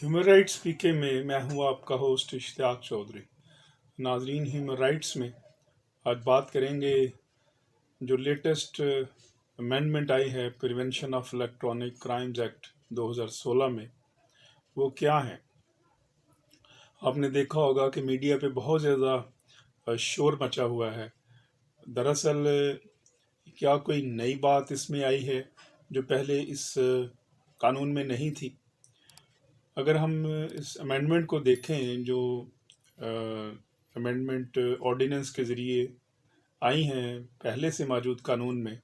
Human rights پی کے میں ہوں آپ کا ہوسٹ اشتیاق چودھری۔ ناظرین، ہیومن رائٹس میں آج بات کریں گے جو لیٹسٹ امینڈمنٹ آئی ہے prevention of electronic crimes act 2016 میں، وہ کیا ہیں۔ آپ نے دیکھا ہوگا کہ میڈیا پہ بہت زیادہ شور مچا ہوا ہے۔ دراصل کیا کوئی نئی بات اس میں آئی ہے جو پہلے اس قانون میں نہیں تھی؟ اگر ہم اس امینڈمنٹ کو دیکھیں جو امینڈمنٹ آرڈیننس کے ذریعے آئی ہیں پہلے سے موجود قانون میں،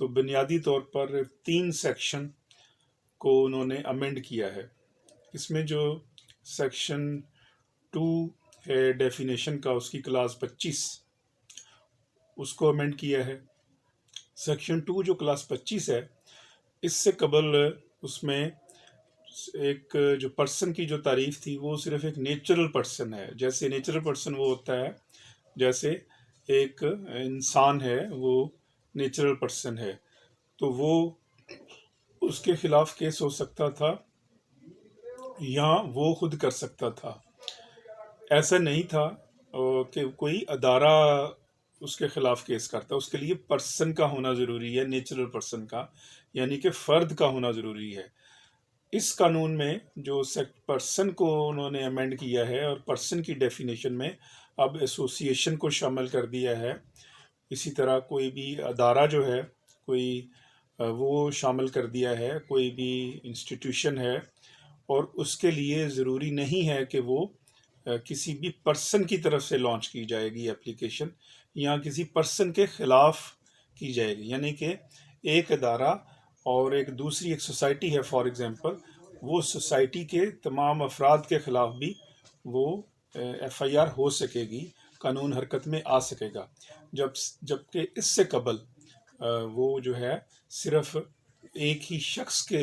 تو بنیادی طور پر 3 سیکشن کو انہوں نے امینڈ کیا ہے۔ اس میں جو سیکشن 2 ہے ڈیفینیشن کا، اس کی کلاس 25، اس کو امینڈ کیا ہے۔ سیکشن 2 جو کلاس 25 ہے، اس سے قبل اس میں ایک جو پرسن کی جو تعریف تھی وہ صرف ایک نیچرل پرسن ہے۔ جیسے نیچرل پرسن وہ ہوتا ہے جیسے ایک انسان ہے، وہ نیچرل پرسن ہے، تو وہ اس کے خلاف کیس ہو سکتا تھا یا وہ خود کر سکتا تھا۔ ایسا نہیں تھا کہ کوئی ادارہ اس کے خلاف کیس کرتا، اس کے لیے پرسن کا ہونا ضروری ہے، نیچرل پرسن کا، یعنی کہ فرد کا ہونا ضروری ہے۔ اس قانون میں جو پرسن کو انہوں نے امینڈ کیا ہے اور پرسن کی ڈیفینیشن میں اب ایسوسیشن کو شامل کر دیا ہے۔ اسی طرح کوئی بھی ادارہ جو ہے کوئی وہ شامل کر دیا ہے، کوئی بھی انسٹیٹیوشن ہے، اور اس کے لیے ضروری نہیں ہے کہ وہ کسی بھی پرسن کی طرف سے لانچ کی جائے گی اپلیکیشن، یا کسی پرسن کے خلاف کی جائے گی۔ یعنی کہ ایک ادارہ اور ایک دوسری ایک سوسائٹی ہے، فار ایگزامپل، وہ سوسائٹی کے تمام افراد کے خلاف بھی وہ ایف آئی آر ہو سکے گی، قانون حرکت میں آ سکے گا۔ جبکہ اس سے قبل وہ جو ہے صرف ایک ہی شخص کے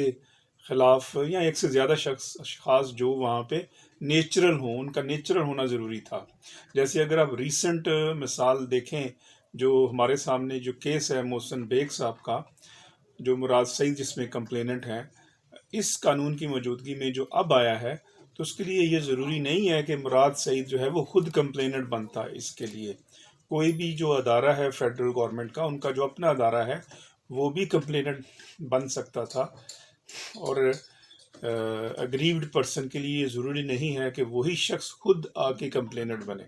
خلاف یا ایک سے زیادہ اشخاص جو وہاں پہ نیچرل ہوں، ان کا نیچرل ہونا ضروری تھا۔ جیسے اگر آپ ریسنٹ مثال دیکھیں، جو ہمارے سامنے جو کیس ہے محسن بیگ صاحب کا، جو مراد سعید جس میں کمپلیننٹ ہے، اس قانون کی موجودگی میں جو اب آیا ہے، تو اس کے لیے یہ ضروری نہیں ہے کہ مراد سعید جو ہے وہ خود کمپلیننٹ بنتا ہے۔ اس کے لیے کوئی بھی جو ادارہ ہے فیڈرل گورنمنٹ کا، ان کا جو اپنا ادارہ ہے، وہ بھی کمپلیننٹ بن سکتا تھا، اور اگریوڈ پرسن کے لیے یہ ضروری نہیں ہے کہ وہی شخص خود آ کے کمپلیننٹ بنے۔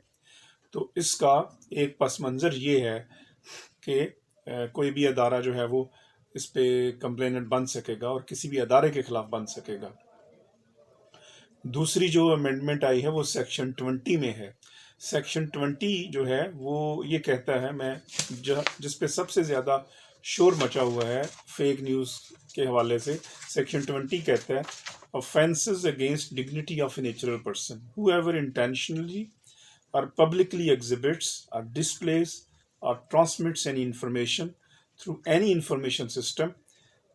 تو اس کا ایک پس منظر یہ ہے کہ کوئی بھی ادارہ جو ہے وہ اس پہ کمپلیننٹ بن سکے گا اور کسی بھی ادارے کے خلاف بن سکے گا۔ دوسری جو امینڈمنٹ آئی ہے وہ سیکشن 20 میں ہے۔ سیکشن 20 جو ہے وہ یہ کہتا ہے، میں جس پہ سب سے زیادہ شور مچا ہوا ہے فیک نیوز کے حوالے سے، سیکشن 20 کہتا ہے offenses against dignity of a natural person whoever intentionally or publicly exhibits or displays or transmits any information through any information system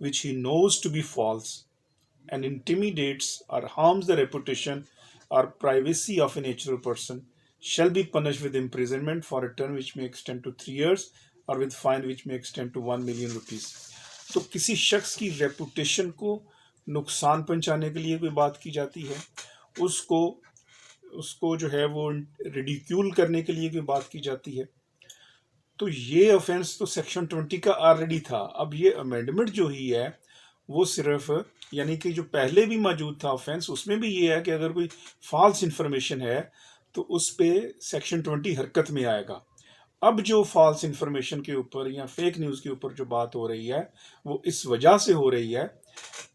which he knows to be false and intimidates or harms the reputation or privacy of a natural person shall be punished with imprisonment for a term which may extend to 3 years or with fine which may extend to 1 million rupees۔ تو کسی شخص کی reputation کو نقصان پہنچانے کے لیے کوئی بات کی جاتی ہے، اس کو جو ہے وہ ریڈیکیول کرنے کے لیے کوئی بات کی جاتی ہے، تو یہ آفینس تو سیکشن 20 کا آلریڈی تھا۔ اب یہ امینڈمنٹ جو ہی ہے وہ صرف، یعنی کہ جو پہلے بھی موجود تھا آفینس، اس میں بھی یہ ہے کہ اگر کوئی فالس انفارمیشن ہے تو اس پہ سیکشن 20 حرکت میں آئے گا۔ اب جو فالس انفارمیشن کے اوپر یا فیک نیوز کے اوپر جو بات ہو رہی ہے وہ اس وجہ سے ہو رہی ہے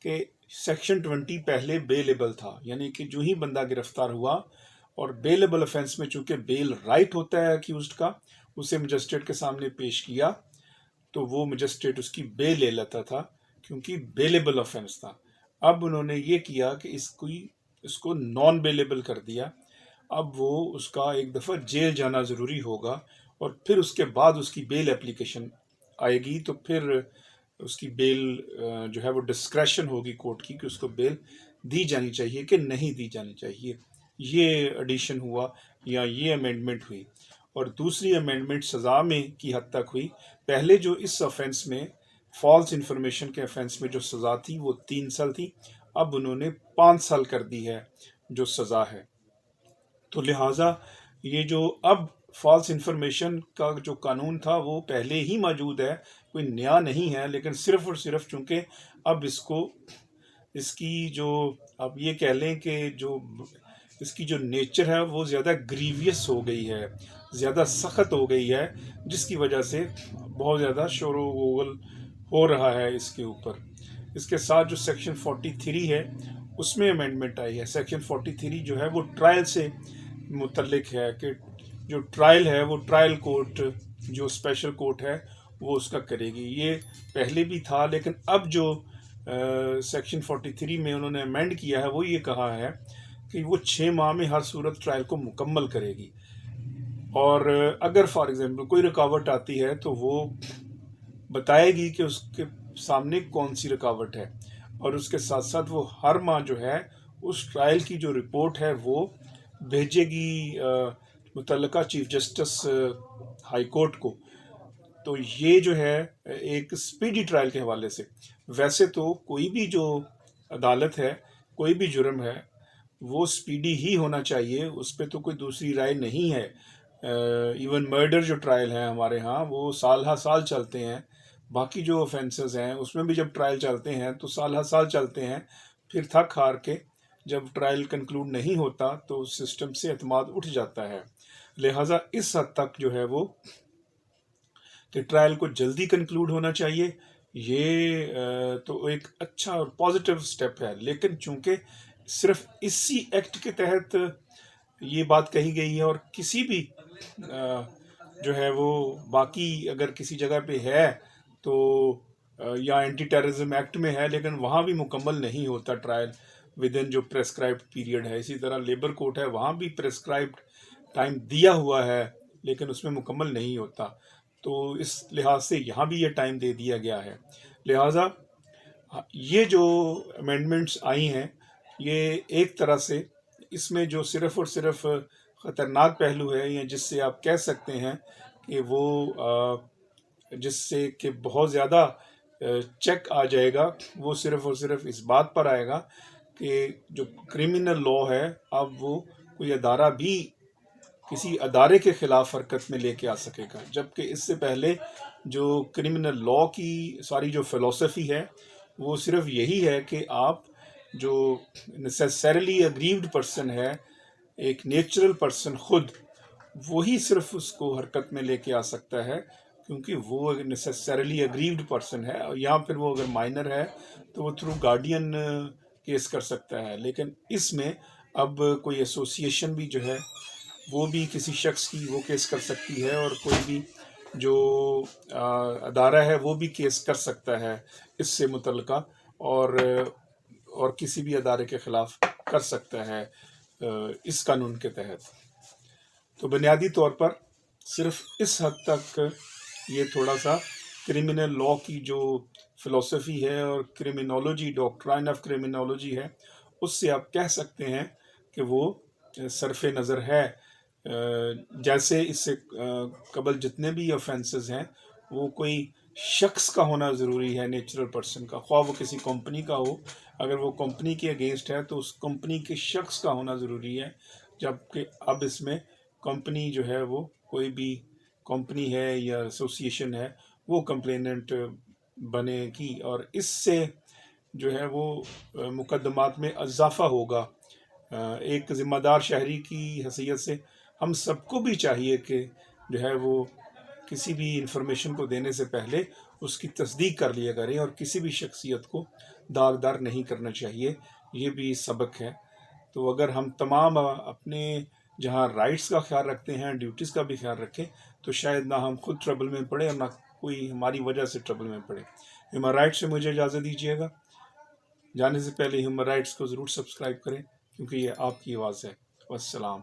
کہ سیکشن 20 پہلے بیلیبل تھا، یعنی کہ جو ہی بندہ گرفتار ہوا، اور بیلیبل افینس میں چونکہ بیل رائٹ ہوتا ہے اکیوزڈ کا، اسے مجسٹریٹ کے سامنے پیش کیا تو وہ مجسٹریٹ اس کی بیل لے لیتا تھا، کیونکہ بیلیبل افینس تھا۔ اب انہوں نے یہ کیا کہ اس کو نان بیلیبل کر دیا۔ اب وہ اس کا ایک دفعہ جیل جانا ضروری ہوگا، اور پھر اس کے بعد اس کی بیل اپلیکیشن آئے گی، تو پھر اس کی بیل جو ہے وہ ڈسکریشن ہوگی کورٹ کی کہ اس کو بیل دی جانی چاہیے کہ نہیں دی جانی چاہیے۔ یہ ایڈیشن ہوا یا یہ امینڈمنٹ ہوئی۔ اور دوسری امینڈمنٹ سزا میں کی حد تک ہوئی۔ پہلے جو اس آفینس میں فالس انفارمیشن کے آفینس میں جو سزا تھی وہ 3 سال تھی، اب انہوں نے 5 سال کر دی ہے جو سزا ہے۔ تو لہٰذا یہ جو اب فالس انفارمیشن کا جو قانون تھا وہ پہلے ہی موجود ہے، کوئی نیا نہیں ہے، لیکن صرف اور صرف چونکہ اب اس کی جو آپ یہ کہہ لیں کہ جو اس کی جو نیچر ہے وہ زیادہ گریویس ہو گئی ہے، زیادہ سخت ہو گئی ہے، جس کی وجہ سے بہت زیادہ شور و غل ہو رہا ہے اس کے اوپر۔ اس کے ساتھ جو سیکشن 43 ہے اس میں امینڈمنٹ آئی ہے۔ سیکشن 43 جو ہے وہ ٹرائل سے متعلق ہے کہ جو ٹرائل ہے وہ ٹرائل کورٹ جو اسپیشل کورٹ ہے وہ اس کا کرے گی۔ یہ پہلے بھی تھا، لیکن اب جو سیکشن 43 میں انہوں نے امینڈ کیا ہے وہ یہ کہا ہے کہ وہ 6 ماہ میں ہر صورت ٹرائل کو مکمل کرے گی، اور اگر فار ایگزامپل کوئی رکاوٹ آتی ہے تو وہ بتائے گی کہ اس کے سامنے کون سی رکاوٹ ہے، اور اس کے ساتھ ساتھ وہ ہر ماہ جو ہے اس ٹرائل کی جو رپورٹ ہے وہ بھیجے گی متعلقہ چیف جسٹس ہائی کورٹ کو۔ تو یہ جو ہے ایک سپیڈی ٹرائل کے حوالے سے، ویسے تو کوئی بھی جو عدالت ہے، کوئی بھی جرم ہے وہ سپیڈی ہی ہونا چاہیے، اس پہ تو کوئی دوسری رائے نہیں ہے۔ ایون مرڈر جو ٹرائل ہے ہمارے ہاں وہ سال ہر سال چلتے ہیں، باقی جو اوفینسز ہیں اس میں بھی جب ٹرائل چلتے ہیں تو سال ہر سال چلتے ہیں، پھر تھک ہار کے جب ٹرائل کنکلوڈ نہیں ہوتا تو سسٹم سے اعتماد اٹھ جاتا ہے۔ لہٰذا اس حد تک جو ہے وہ کہ ٹرائل کو جلدی کنکلوڈ ہونا چاہیے، یہ تو ایک اچھا اور پازیٹیو سٹیپ ہے، لیکن چونکہ صرف اسی ایکٹ کے تحت یہ بات کہی گئی ہے، اور کسی بھی جو ہے وہ باقی اگر کسی جگہ پہ ہے تو یا اینٹی ٹیررزم ایکٹ میں ہے لیکن وہاں بھی مکمل نہیں ہوتا ٹرائل ود ان جو پریسکرائبڈ پیریڈ ہے۔ اسی طرح لیبر کورٹ ہے، وہاں بھی پریسکرائبڈ ٹائم دیا ہوا ہے لیکن اس میں مکمل نہیں ہوتا، تو اس لحاظ سے یہاں بھی یہ ٹائم دے دیا گیا ہے۔ لہٰذا یہ جو امینڈمنٹس آئی ہیں یہ ایک طرح سے اس میں جو صرف اور صرف خطرناک پہلو ہے، یا جس سے آپ کہہ سکتے ہیں کہ وہ جس سے کہ بہت زیادہ چیک آ جائے گا، وہ صرف اور صرف اس بات پر آئے گا کہ جو کرمنل لا ہے اب وہ کوئی ادارہ بھی کسی ادارے کے خلاف حرکت میں لے کے آ سکے گا، جبکہ اس سے پہلے جو کرمنل لا کی ساری جو فلسفی ہے وہ صرف یہی ہے کہ آپ جو نیسیسریلی اگریوڈ پرسن ہے، ایک نیچرل پرسن خود، وہی صرف اس کو حرکت میں لے کے آ سکتا ہے، کیونکہ وہ نیسیسریلی اگریوڈ پرسن ہے، یا پھر وہ اگر مائنر ہے تو وہ تھرو گارڈین کیس کر سکتا ہے۔ لیکن اس میں اب کوئی ایسوسیشن بھی جو ہے وہ بھی کسی شخص کی وہ کیس کر سکتی ہے، اور کوئی بھی جو ادارہ ہے وہ بھی کیس کر سکتا ہے اس سے متعلقہ، اور کسی بھی ادارے کے خلاف کر سکتا ہے اس قانون کے تحت۔ تو بنیادی طور پر صرف اس حد تک یہ تھوڑا سا کرمنل لا کی جو فلسفی ہے اور کرمنالوجی، ڈاکٹرائن آف کرمنالوجی ہے، اس سے آپ کہہ سکتے ہیں کہ وہ صرف نظر ہے۔ جیسے اس سے قبل جتنے بھی آفینسز ہیں وہ کوئی شخص کا ہونا ضروری ہے، نیچرل پرسن کا، خواہ وہ کسی کمپنی کا ہو، اگر وہ کمپنی کے اگینسٹ ہے تو اس کمپنی کے شخص کا ہونا ضروری ہے، جبکہ اب اس میں کمپنی جو ہے وہ کوئی بھی کمپنی ہے یا ایسوسیشن ہے وہ کمپلیننٹ بنے گی، اور اس سے جو ہے وہ مقدمات میں اضافہ ہوگا۔ ایک ذمہ دار شہری کی حیثیت سے ہم سب کو بھی چاہیے کہ جو ہے وہ کسی بھی انفارمیشن کو دینے سے پہلے اس کی تصدیق کر لیا کریں، اور کسی بھی شخصیت کو داغدار نہیں کرنا چاہیے، یہ بھی سبق ہے۔ تو اگر ہم تمام اپنے جہاں رائٹس کا خیال رکھتے ہیں، ڈیوٹیز کا بھی خیال رکھیں، تو شاید نہ ہم خود ٹربل میں پڑیں اور نہ کوئی ہماری وجہ سے ٹربل میں پڑے۔ ہیومن رائٹس سے مجھے اجازت دیجیے گا، جانے سے پہلے ہیومن رائٹس کو ضرور سبسکرائب کریں کیونکہ یہ آپ کی آواز ہے۔ والسلام۔